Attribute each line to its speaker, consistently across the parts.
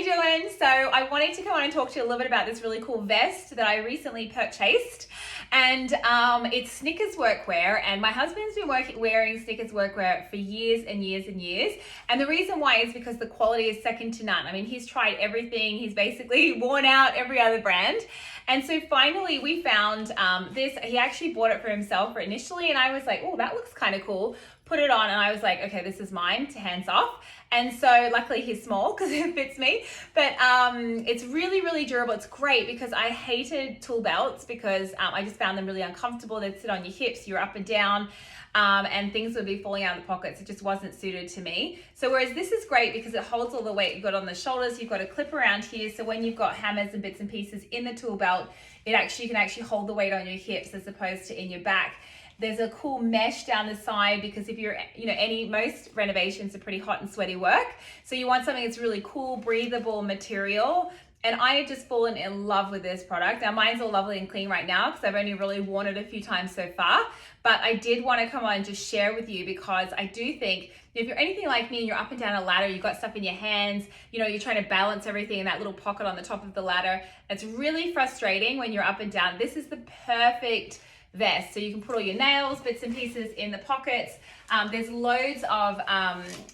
Speaker 1: you doing? So I wanted to come on and talk to you a little bit about this really cool vest that I recently purchased. And it's Snickers workwear, and my husband's been wearing Snickers workwear for years and years and years. And the reason why is because the quality is second to none. I mean, he's tried everything. He's basically worn out every other brand. And so finally we found this. He actually bought it for himself initially, and I was like, oh, that looks kind of cool. Put it on, and I was like, okay, this is mine, to hands off. And so luckily he's small because it fits me, but it's really, really durable. It's great because I hated tool belts because I just found them really uncomfortable. They'd sit on your hips, you're up and down, and things would be falling out of the pockets. It just wasn't suited to me. So whereas this is great because it holds all the weight you've got on the shoulders, you've got a clip around here. So when you've got hammers and bits and pieces in the tool belt, you can actually hold the weight on your hips as opposed to in your back. There's a cool mesh down the side because if you're, most renovations are pretty hot and sweaty work. So you want something that's really cool, breathable material. And I have just fallen in love with this product. Now mine's all lovely and clean right now because I've only really worn it a few times so far. But I did want to come on and just share with you because I do think if you're anything like me and you're up and down a ladder, you've got stuff in your hands, you're trying to balance everything in that little pocket on the top of the ladder. It's really frustrating when you're up and down. This is the perfect vest. So you can put all your nails, bits and pieces in the pockets. There's loads of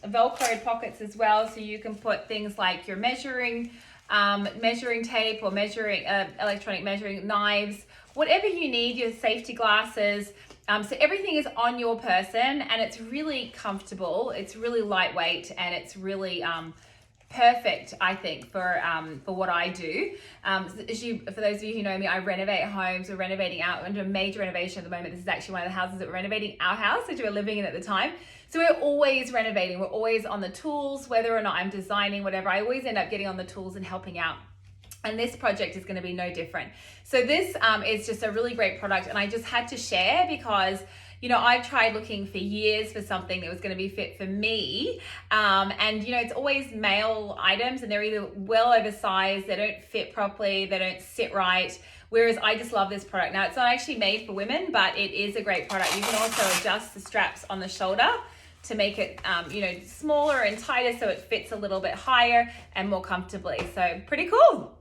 Speaker 1: Velcroed pockets as well. So you can put things like your measuring tape or electronic measuring knives, whatever you need, your safety glasses. So everything is on your person and it's really comfortable. It's really lightweight and it's really perfect, I think, for what I do. For those of you who know me, I renovate homes. We're renovating out under a major renovation at the moment. This is actually one of the houses that we're renovating, our house, which we're living in at the time. So we're always renovating. We're always on the tools, whether or not I'm designing, whatever. I always end up getting on the tools and helping out. And this project is going to be no different. So this is just a really great product, and I just had to share because I've tried looking for years for something that was going to be fit for me. And it's always male items and they're either well oversized, they don't fit properly, they don't sit right. Whereas I just love this product. Now it's not actually made for women, but it is a great product. You can also adjust the straps on the shoulder to make it, smaller and tighter so it fits a little bit higher and more comfortably. So pretty cool.